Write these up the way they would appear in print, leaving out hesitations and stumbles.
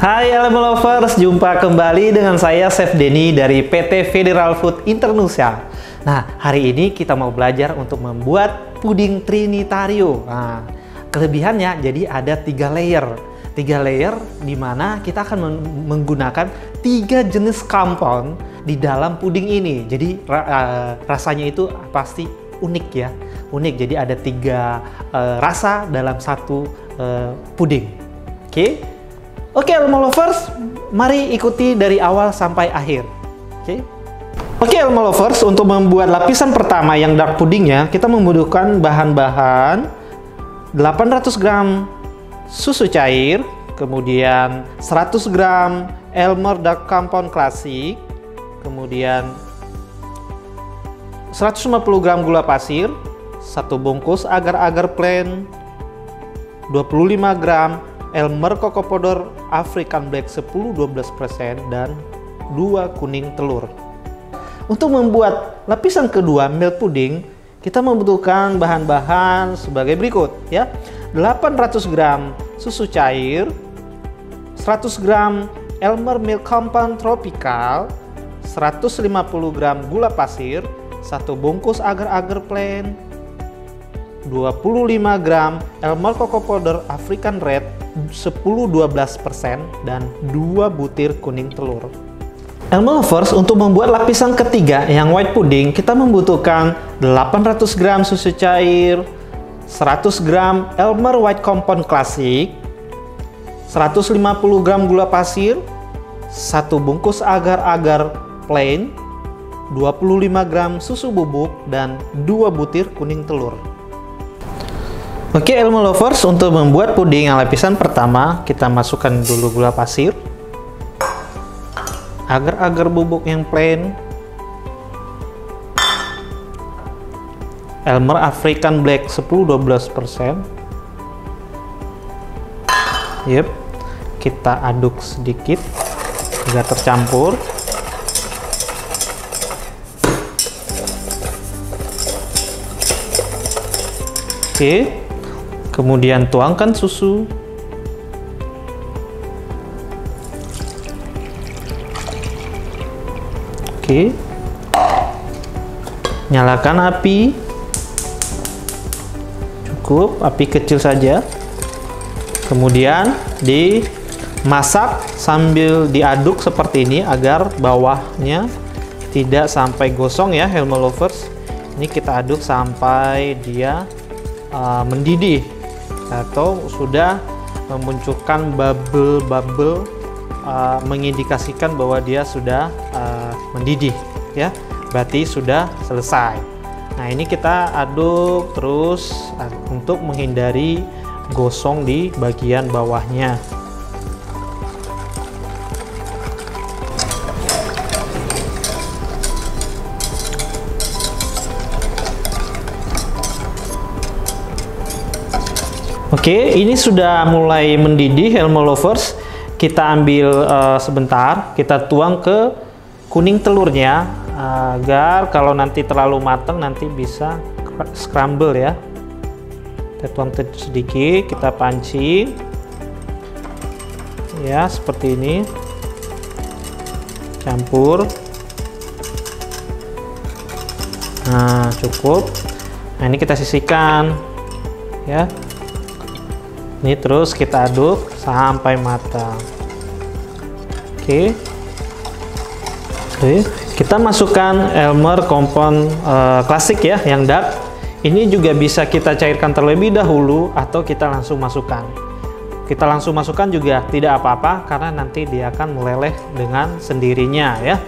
Hai Elemen Lovers, jumpa kembali dengan saya Chef Denny dari PT Federal Food Indonesia. Nah, hari ini kita mau belajar untuk membuat puding Trinitario. Nah, kelebihannya jadi ada 3 layer. 3 layer di mana kita akan menggunakan 3 jenis compound di dalam puding ini. Jadi rasanya itu pasti unik ya. Unik, jadi ada 3 rasa dalam satu puding. Oke, Elemen Lovers, mari ikuti dari awal sampai akhir. Oke, Elemen Lovers, untuk membuat lapisan pertama yang dark pudingnya, kita membutuhkan bahan-bahan 800 gram susu cair, kemudian 100 gram Elmer Dark Compound Classic, kemudian 150 gram gula pasir, 1 bungkus agar-agar plain, 25 gram Elmer Cocoa Powder African Black 10-12% dan 2 kuning telur. Untuk membuat lapisan kedua milk pudding, kita membutuhkan bahan-bahan sebagai berikut ya. 800 gram susu cair, 100 gram Elmer Milk Compound Tropical, 150 gram gula pasir, 1 bungkus agar-agar plain, 25 gram Elmer Cocoa Powder African Red 10-12% dan 2 butir kuning telur. Elemen Lovers, untuk membuat lapisan ketiga yang white pudding, kita membutuhkan 800 gram susu cair, 100 gram Elmer White Compound Classic, 150 gram gula pasir, 1 bungkus agar-agar plain, 25 gram susu bubuk, dan 2 butir kuning telur. Oke, Elemen Lovers, untuk membuat puding yang lapisan pertama, kita masukkan dulu gula pasir, agar-agar bubuk yang plain, Elmer African Black 10-12%. Kita aduk sedikit agar tercampur. Kemudian tuangkan susu. Nyalakan api. Cukup api kecil saja. Kemudian dimasak sambil diaduk seperti ini agar bawahnya tidak sampai gosong ya, Elemen Lovers. Ini kita aduk sampai dia mendidih atau sudah memunculkan bubble-bubble, mengindikasikan bahwa dia sudah mendidih ya, berarti sudah selesai. Nah, ini kita aduk terus untuk menghindari gosong di bagian bawahnya. Oke, ini sudah mulai mendidih, Elemen Lovers. Kita ambil sebentar, kita tuang ke kuning telurnya agar kalau nanti terlalu matang nanti bisa scramble ya. Kita tuang sedikit, kita pancing ya, seperti ini. Campur. Nah, cukup. Nah, ini kita sisihkan ya. Ini terus kita aduk sampai matang. Kita masukkan Elmer Compound Classic ya, yang dark. Ini juga bisa kita cairkan terlebih dahulu atau kita langsung masukkan. Kita langsung masukkan juga tidak apa-apa karena nanti dia akan meleleh dengan sendirinya ya.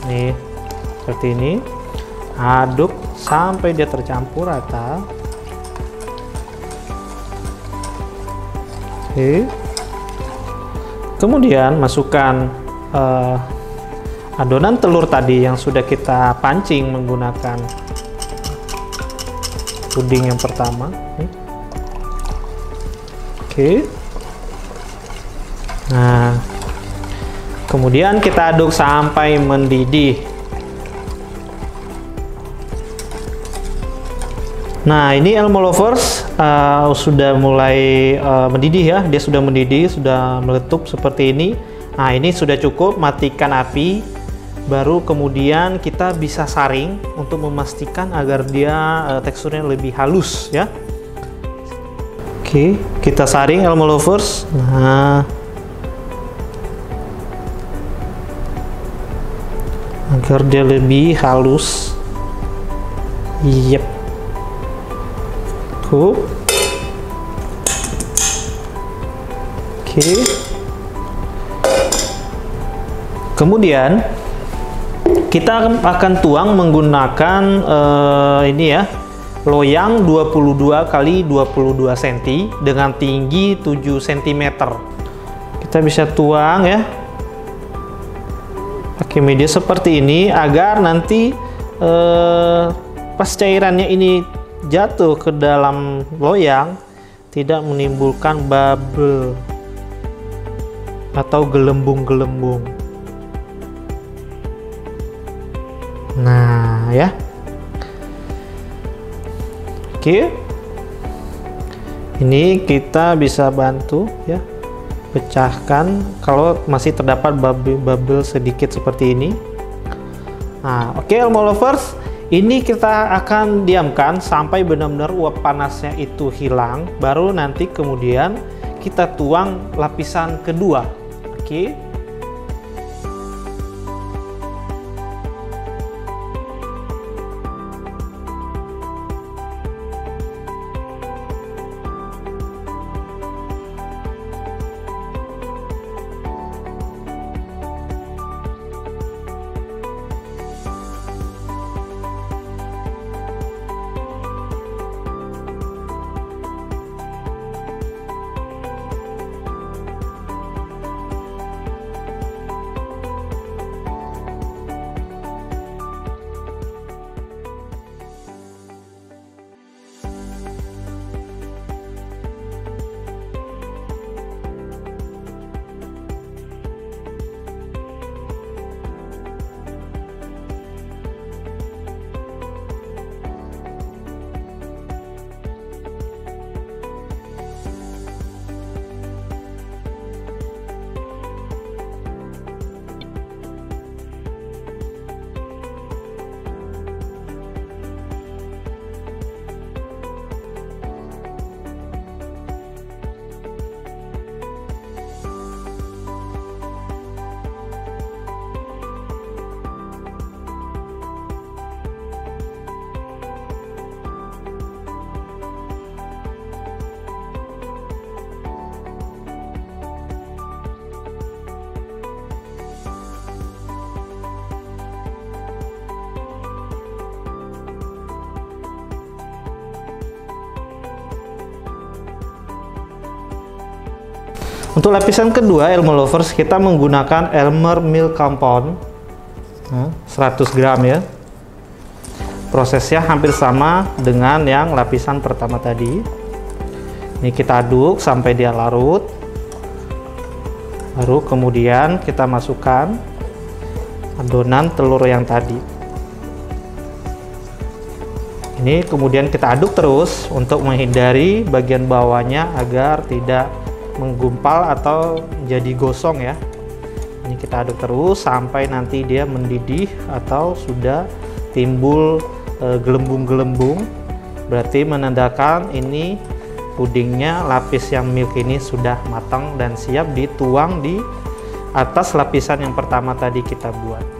Nih, seperti ini. Aduk sampai dia tercampur rata. Kemudian masukkan adonan telur tadi yang sudah kita pancing menggunakan puding yang pertama. Nah, kemudian kita aduk sampai mendidih. Nah, ini Elmo Lovers sudah mulai mendidih ya. Dia sudah mendidih, sudah meletup seperti ini. Nah, ini sudah cukup, matikan api. Baru kemudian kita bisa saring untuk memastikan agar dia teksturnya lebih halus ya. Oke, kita saring Elmo Lovers. Nah, agar dia lebih halus. Yep. Oke. Kemudian kita akan tuang menggunakan ini ya, loyang 22 kali 22 cm dengan tinggi 7 cm. Kita bisa tuang ya pakai media seperti ini agar nanti pas cairannya ini jatuh ke dalam loyang tidak menimbulkan bubble atau gelembung-gelembung. Nah ya, oke, ini kita bisa bantu ya, pecahkan kalau masih terdapat bubble sedikit seperti ini. Nah, oke Elmo Lovers, ini kita akan diamkan sampai benar-benar uap panasnya itu hilang, baru nanti kemudian kita tuang lapisan kedua. Oke. Untuk lapisan kedua Elmo Lovers kita menggunakan Elmer Milk Compound 100 gram ya. Prosesnya hampir sama dengan yang lapisan pertama tadi. Ini kita aduk sampai dia larut. Baru kemudian kita masukkan adonan telur yang tadi. Ini kemudian kita aduk terus untuk menghindari bagian bawahnya agar tidak menggumpal atau jadi gosong ya. Ini kita aduk terus sampai nanti dia mendidih atau sudah timbul gelembung-gelembung. Berarti menandakan ini pudingnya, lapis yang milk ini sudah matang dan siap dituang di atas lapisan yang pertama tadi kita buat.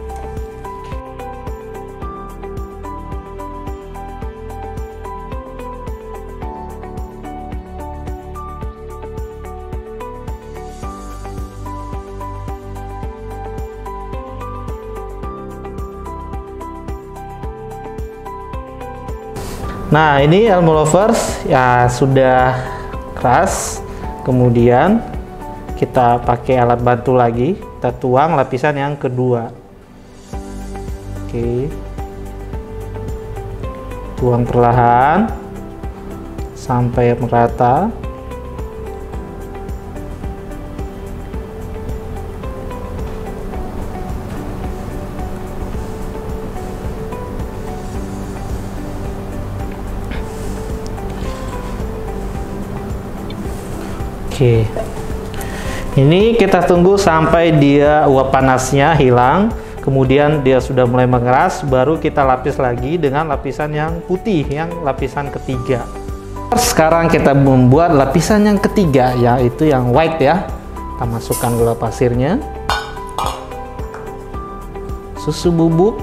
Nah, ini Elmo Lovers ya sudah keras. Kemudian kita pakai alat bantu lagi, kita tuang lapisan yang kedua. Oke, tuang perlahan sampai merata. Oke. Ini kita tunggu sampai dia uap panasnya hilang, kemudian dia sudah mulai mengeras, baru kita lapis lagi dengan lapisan yang putih, yang lapisan ketiga. Sekarang kita membuat lapisan yang ketiga, yaitu yang white ya. Kita masukkan gula pasirnya, susu bubuk,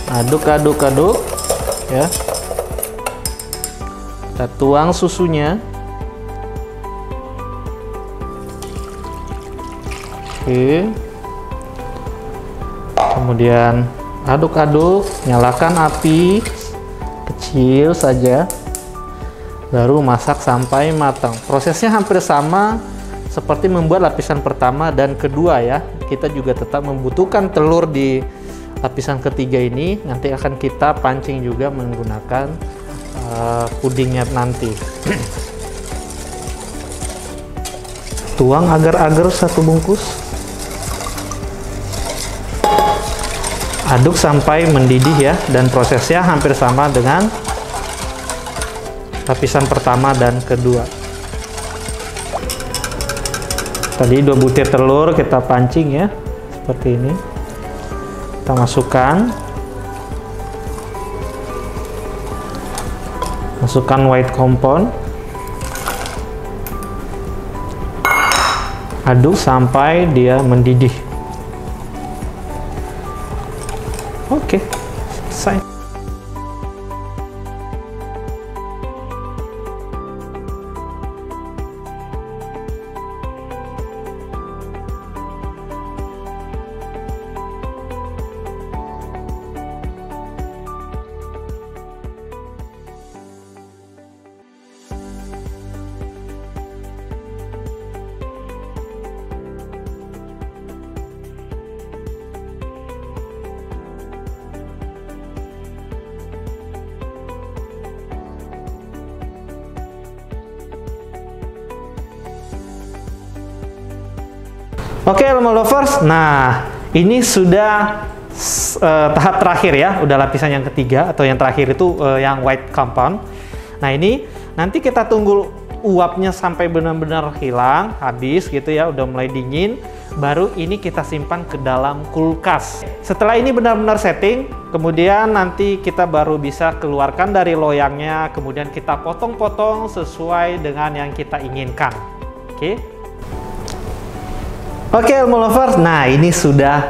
aduk ya. Kita tuang susunya. Oke. Kemudian aduk-aduk, nyalakan api kecil saja, baru masak sampai matang. Prosesnya hampir sama seperti membuat lapisan pertama dan kedua ya. Kita juga tetap membutuhkan telur di lapisan ketiga ini. Nanti akan kita pancing juga menggunakan pudingnya nanti. Tuang agar-agar 1 bungkus, aduk sampai mendidih ya, dan prosesnya hampir sama dengan lapisan pertama dan kedua. Tadi 2 butir telur kita pancing ya, seperti ini. Kita masukkan white compound, aduk sampai dia mendidih. Oke, selesai. Oke, Elmo Lovers, nah ini sudah tahap terakhir ya, udah lapisan yang ketiga atau yang terakhir itu yang white compound. Nah ini nanti kita tunggu uapnya sampai benar-benar hilang, habis gitu ya, udah mulai dingin, baru ini kita simpan ke dalam kulkas. Setelah ini benar-benar setting, kemudian nanti kita baru bisa keluarkan dari loyangnya, kemudian kita potong-potong sesuai dengan yang kita inginkan. Oke, Elmo Lovers, nah ini sudah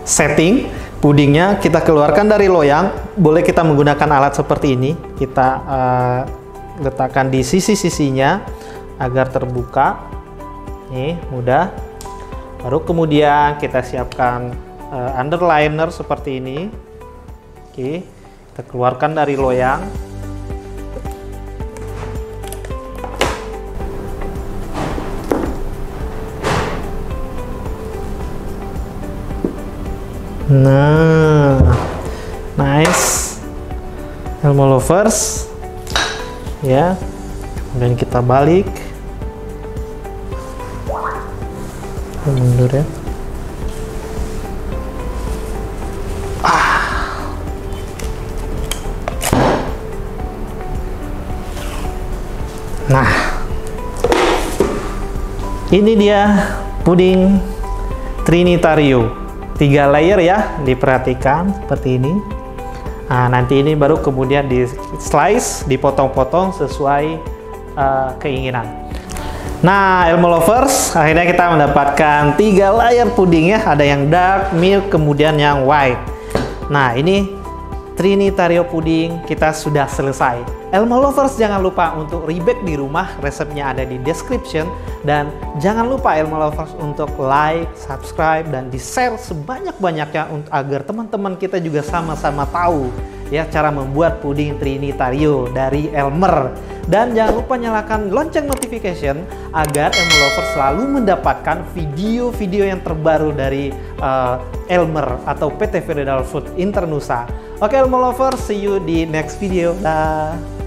setting pudingnya. Kita keluarkan dari loyang. Boleh kita menggunakan alat seperti ini. Kita letakkan di sisi-sisinya agar terbuka. Nih, mudah. Baru kemudian kita siapkan underliner seperti ini. Oke, kita keluarkan dari loyang. Nah, nice, Elmo Lovers ya. Kemudian kita balik, mundur ya. Nah, ini dia puding Trinitario. 3 layer ya, diperhatikan seperti ini. Nah, nanti ini baru kemudian di slice, dipotong-potong sesuai keinginan. Nah, Elmo Lovers, akhirnya kita mendapatkan 3 layer puding ya. Ada yang dark, milk, kemudian yang white. Nah, ini Trinitario puding kita sudah selesai. Elmo Lovers, jangan lupa untuk rebake di rumah, resepnya ada di description. Dan jangan lupa Elmo Lovers untuk like, subscribe, dan di-share sebanyak-banyaknya agar teman-teman kita juga sama-sama tahu ya cara membuat puding Trinitario dari Elmer. Dan jangan lupa nyalakan lonceng notification agar Elmo Lovers selalu mendapatkan video-video yang terbaru dari Elmer atau PT Feudal Food Internusa. Oke, Elmo Lovers, see you di next video. Dah.